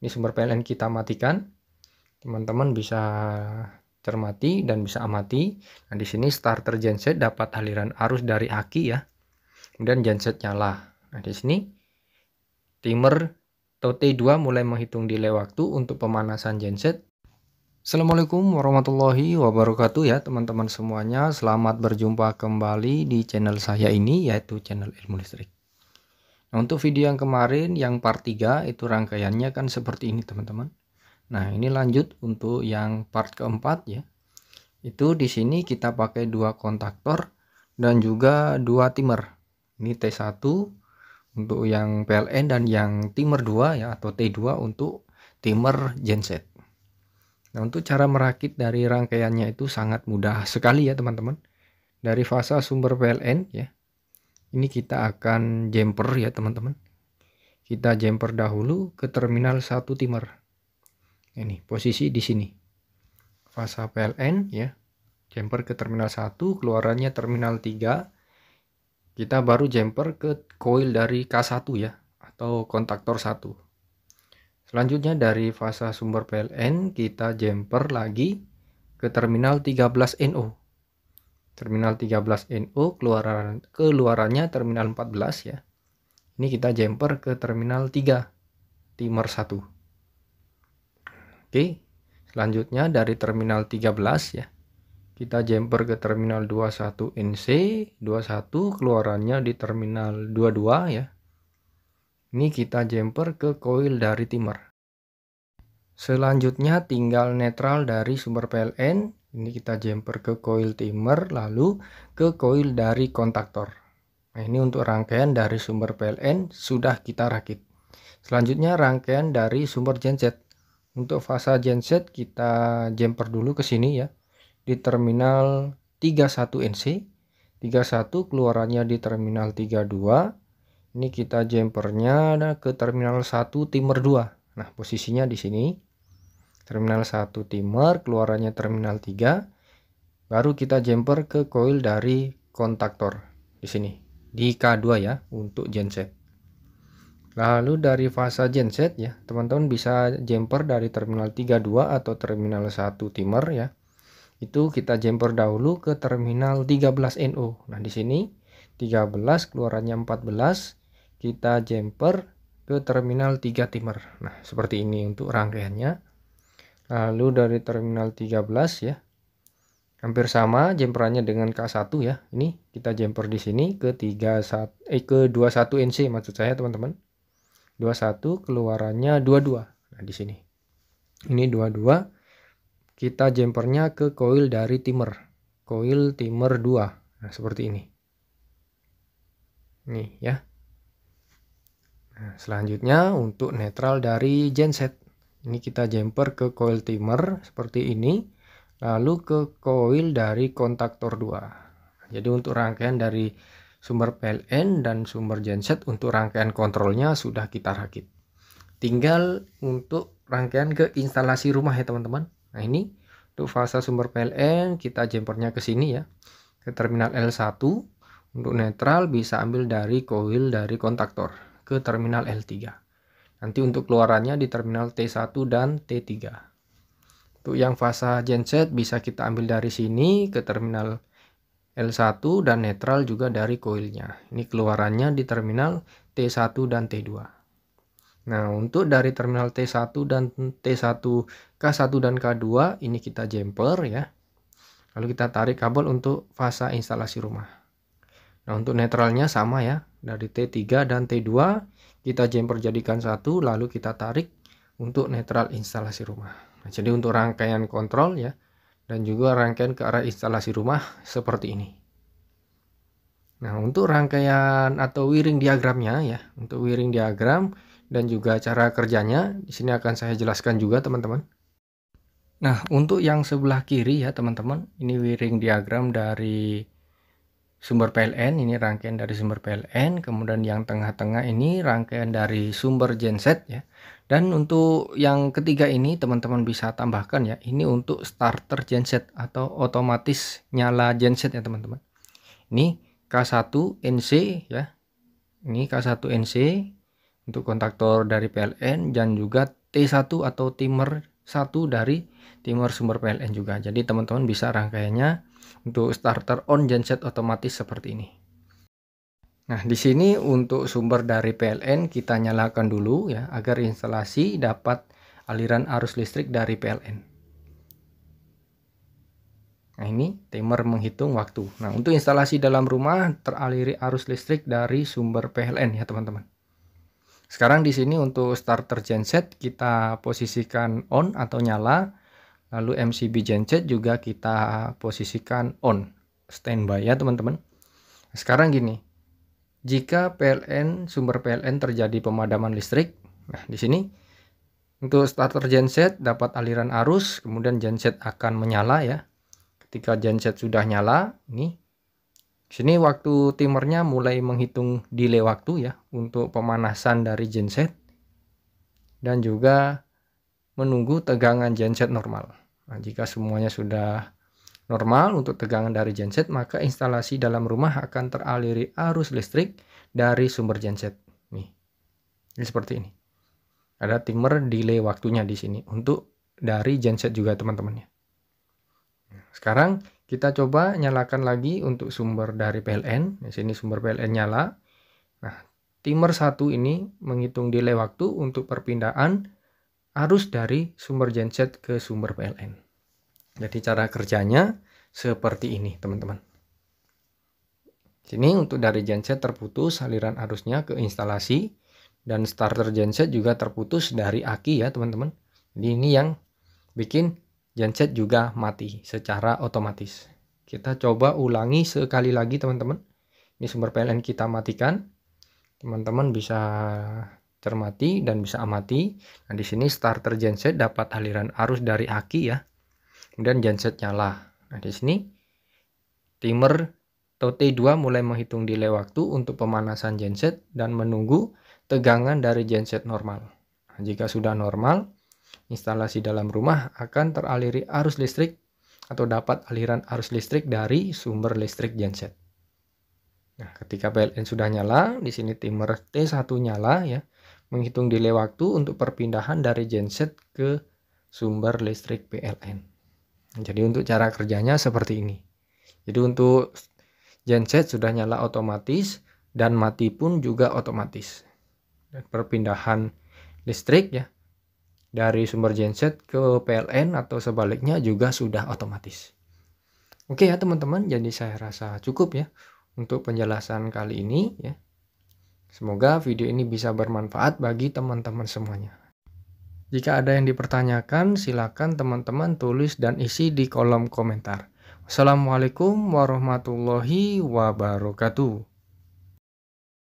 Ini sumber PLN kita matikan. Teman-teman bisa cermati dan bisa amati. Nah, di sini starter genset dapat aliran arus dari aki ya. Kemudian genset nyala. Nah, di sini timer atau T2 mulai menghitung delay waktu untuk pemanasan genset. Assalamualaikum warahmatullahi wabarakatuh ya teman-teman semuanya. Selamat berjumpa kembali di channel saya ini, yaitu channel ilmu listrik. Nah, untuk video yang kemarin yang part 3 itu rangkaiannya kan seperti ini teman-teman. Nah, ini lanjut untuk yang part keempat ya. Itu di sini kita pakai dua kontaktor dan juga dua timer. Ini T1 untuk yang PLN dan yang timer 2 ya, atau T2 untuk timer genset. Nah, untuk cara merakit dari rangkaiannya itu sangat mudah sekali ya teman-teman. Dari fasa sumber PLN ya. Ini kita akan jumper ya teman-teman. Kita jumper dahulu ke terminal 1 timer. Ini posisi di sini. Fasa PLN ya. Jumper ke terminal 1, keluarannya terminal 3. Kita baru jumper ke coil dari K1 ya, atau kontaktor 1. Selanjutnya dari fasa sumber PLN kita jumper lagi ke terminal 13NO. Terminal 13NO keluarannya terminal 14 ya. Ini kita jumper ke terminal 3 timer 1. Oke. Selanjutnya dari terminal 13 ya. Kita jumper ke terminal 21 NC, 21 keluarannya di terminal 22 ya. Ini kita jumper ke coil dari timer. Selanjutnya tinggal netral dari sumber PLN. Ini kita jumper ke coil timer, lalu ke coil dari kontaktor. Nah, ini untuk rangkaian dari sumber PLN sudah kita rakit. Selanjutnya rangkaian dari sumber genset. Untuk fasa genset kita jumper dulu ke sini ya. Di terminal 31 NC. 31 keluarannya di terminal 32. Ini kita jumpernya ke terminal 1 timer 2. Nah, posisinya di sini. Terminal 1 timer, keluarannya terminal 3. Baru kita jumper ke coil dari kontaktor di sini. Di K2 ya untuk genset. Lalu dari fasa genset ya, teman-teman bisa jumper dari terminal 32 atau terminal 1 timer ya. Itu kita jumper dahulu ke terminal 13NO. Nah, di sini 13 keluarannya 14, kita jumper ke terminal 3 timer. Nah, seperti ini untuk rangkaiannya. Lalu dari terminal 13 ya. Hampir sama jumperannya dengan K1 ya. Ini kita jumper di sini ke 21 NC maksud saya teman-teman. 21 keluarannya 22. Nah, di sini. Ini 22. Kita jumpernya ke coil dari timer. Coil timer 2. Nah, seperti ini. Nih ya. Nah, selanjutnya untuk netral dari genset. Ini kita jumper ke coil timer seperti ini. Lalu ke coil dari kontaktor 2. Jadi untuk rangkaian dari sumber PLN dan sumber genset untuk rangkaian kontrolnya sudah kita rakit. Tinggal untuk rangkaian ke instalasi rumah ya teman-teman. Nah, ini untuk fasa sumber PLN kita jumpernya ke sini ya. Ke terminal L1. Untuk netral bisa ambil dari coil dari kontaktor ke terminal L3. Nanti untuk keluarannya di terminal T1 dan T3. Untuk yang fasa genset bisa kita ambil dari sini ke terminal L1 dan netral juga dari coilnya. Ini keluarannya di terminal T1 dan T2. Nah, untuk dari terminal T1 dan T1, K1 dan K2 ini kita jumper ya. Lalu kita tarik kabel untuk fasa instalasi rumah. Nah, untuk netralnya sama ya. Dari T3 dan T2 kita jumper jadikan satu, lalu kita tarik untuk netral instalasi rumah. Nah, jadi untuk rangkaian kontrol ya, dan juga rangkaian ke arah instalasi rumah seperti ini. Nah, untuk rangkaian atau wiring diagramnya ya, untuk wiring diagram dan juga cara kerjanya di sini akan saya jelaskan juga teman-teman. Nah, untuk yang sebelah kiri ya teman-teman, ini wiring diagram dari sumber PLN, ini rangkaian dari sumber PLN, kemudian yang tengah-tengah ini rangkaian dari sumber genset ya. Dan untuk yang ketiga ini teman-teman bisa tambahkan ya, ini untuk starter genset atau otomatis nyala genset ya teman-teman. Ini K1 NC ya. Ini K1 NC untuk kontaktor dari PLN dan juga T1 atau timer 1 dari timer sumber PLN juga. Jadi teman-teman bisa rangkaiannya untuk starter on genset otomatis seperti ini. Nah, di sini untuk sumber dari PLN kita nyalakan dulu ya, agar instalasi dapat aliran arus listrik dari PLN. Nah, ini timer menghitung waktu. Nah, untuk instalasi dalam rumah teraliri arus listrik dari sumber PLN ya, teman-teman. Sekarang di sini untuk starter genset kita posisikan on atau nyala, lalu MCB genset juga kita posisikan on, standby ya, teman-teman. Sekarang gini, jika sumber PLN terjadi pemadaman listrik, nah di sini untuk starter genset dapat aliran arus, kemudian genset akan menyala ya. Ketika genset sudah nyala, ini sini waktu timernya mulai menghitung delay waktu ya untuk pemanasan dari genset dan juga menunggu tegangan genset normal. Nah, jika semuanya sudah normal untuk tegangan dari genset, maka instalasi dalam rumah akan teraliri arus listrik dari sumber genset. Nih, ini seperti ini. Ada timer delay waktunya di sini untuk dari genset juga teman-teman ya. Sekarang kita coba nyalakan lagi untuk sumber dari PLN. Di sini sumber PLN nyala. Nah, timer 1 ini menghitung delay waktu untuk perpindahan arus dari sumber genset ke sumber PLN. Jadi cara kerjanya seperti ini, teman-teman. Sini untuk dari genset terputus aliran arusnya ke instalasi, dan starter genset juga terputus dari aki ya, teman-teman. Jadi ini yang bikin genset juga mati secara otomatis. Kita coba ulangi sekali lagi, teman-teman. Ini sumber PLN kita matikan. Teman-teman bisa cermati dan bisa amati. Nah, di sini starter genset dapat aliran arus dari aki ya. Kemudian genset nyala. Nah, di sini timer atau T2 mulai menghitung delay waktu untuk pemanasan genset dan menunggu tegangan dari genset normal. Nah, jika sudah normal, instalasi dalam rumah akan teraliri arus listrik atau dapat aliran arus listrik dari sumber listrik genset. Nah, ketika PLN sudah nyala, di sini timer T1 nyala ya, menghitung delay waktu untuk perpindahan dari genset ke sumber listrik PLN. Jadi untuk cara kerjanya seperti ini. Jadi untuk genset sudah nyala otomatis dan mati pun juga otomatis. Dan perpindahan listrik ya dari sumber genset ke PLN atau sebaliknya juga sudah otomatis. Oke ya teman-teman, jadi saya rasa cukup ya untuk penjelasan kali ini ya. Semoga video ini bisa bermanfaat bagi teman-teman semuanya. Jika ada yang dipertanyakan, silakan teman-teman tulis dan isi di kolom komentar. Wassalamualaikum warahmatullahi wabarakatuh.